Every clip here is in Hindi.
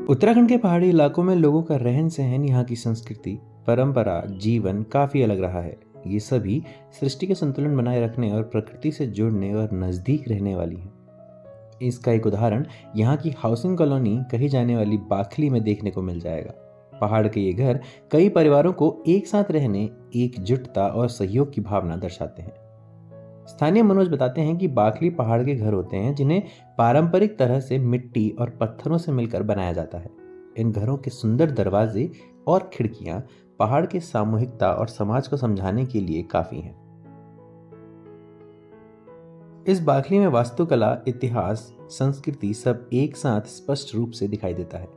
उत्तराखंड के पहाड़ी इलाकों में लोगों का रहन सहन, यहाँ की संस्कृति, परंपरा, जीवन काफी अलग रहा है। ये सभी सृष्टि के संतुलन बनाए रखने और प्रकृति से जुड़ने और नजदीक रहने वाली हैं। इसका एक उदाहरण यहाँ की हाउसिंग कॉलोनी कही जाने वाली बाखली में देखने को मिल जाएगा। पहाड़ के ये घर कई परिवारों को एक साथ रहने, एकजुटता और सहयोग की भावना दर्शाते हैं। स्थानीय मनोज बताते हैं कि बाखली पहाड़ के घर होते हैं जिन्हें पारंपरिक तरह से मिट्टी और पत्थरों से मिलकर बनाया जाता है। इन घरों के सुंदर दरवाजे और खिड़कियां पहाड़ के सामूहिकता और समाज को समझाने के लिए काफी हैं। इस बाखली में वास्तुकला, इतिहास, संस्कृति सब एक साथ स्पष्ट रूप से दिखाई देता है।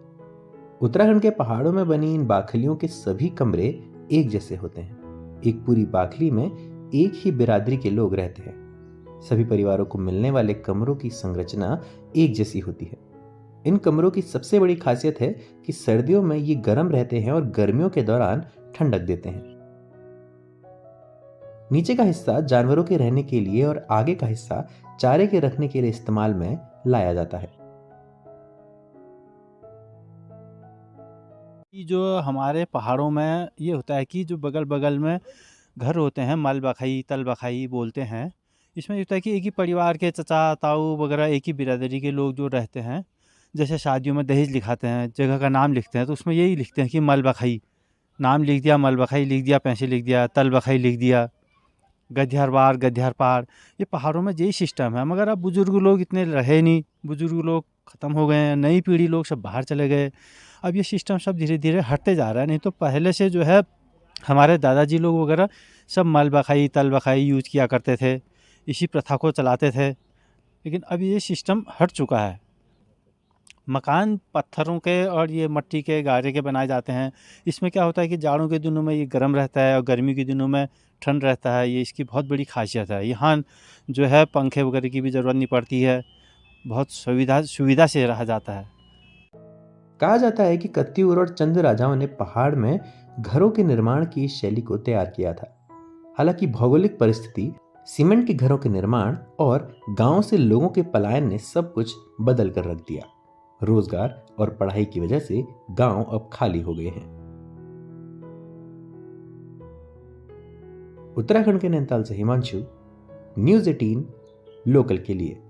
उत्तराखंड के पहाड़ों में बनी इन बाखलियों के सभी कमरे एक जैसे होते हैं। एक पूरी बाखली में एक ही बिरादरी के लोग रहते हैं। सभी परिवारों को मिलने वाले कमरों की संरचना एक जैसी होती है। इन कमरों की सबसे बड़ी खासियत है कि सर्दियों में ये गर्म रहते हैं और गर्मियों के दौरान ठंडक देते हैं। नीचे का हिस्सा जानवरों के रहने के लिए और आगे का हिस्सा चारे के रखने के लिए इस्तेमाल में लाया जाता है। कि जो हमारे पहाड़ों में ये होता है कि जो बगल-बगल में घर होते हैं, मलबखई, तलबखई बोलते हैं। इसमें ये होता है कि एक ही परिवार के चचा, ताऊ वगैरह एक ही बिरादरी के लोग जो रहते हैं, जैसे शादियों में दहेज लिखाते हैं, जगह का नाम लिखते हैं, तो उसमें यही लिखते हैं कि मलबखई, नाम लिख दिया, मलबखई लिख दिया, पैसे लिख दिया, तलबखई लिख दिया, गद्यार वार, गद्यार पार। ये पहाड़ों में यही सिस्टम है, मगर अब बुजुर्ग लोग इतने रहे नहीं, बुजुर्ग लोग ख़त्म हो गए हैं, नई पीढ़ी लोग सब बाहर चले गए। अब ये सिस्टम सब धीरे-धीरे हटते जा रहा है, नहीं तो पहले से जो है हमारे दादाजी लोग वगैरह सब मलबखई, तलबखई यूज़ किया करते थे, इसी प्रथा को चलाते थे। लेकिन अब ये सिस्टम हट चुका है। मकान पत्थरों के और ये मिट्टी के, गारे के बनाए जाते हैं। इसमें क्या होता है कि जाड़ों के दिनों में ये गर्म रहता है और गर्मी के दिनों में ठंड रहता है, ये इसकी बहुत बड़ी ख़ासियत है। यहाँ जो है पंखे वगैरह की भी ज़रूरत नहीं पड़ती है, बहुत सुविधा सुविधा से रहा जाता है। कहा जाता है कि कत्यूर और चंद राजाओं ने पहाड़ में घरों के निर्माण की इस शैली को तैयार किया था। हालांकि भौगोलिक परिस्थिति, सीमेंट के घरों के निर्माण और गांव से लोगों के पलायन ने सब कुछ बदल कर रख दिया। रोजगार और पढ़ाई की वजह से गांव अब खाली हो गए हैं। उत्तराखंड के नैनीताल से हिमांशु, न्यूज़ 18 लोकल के लिए।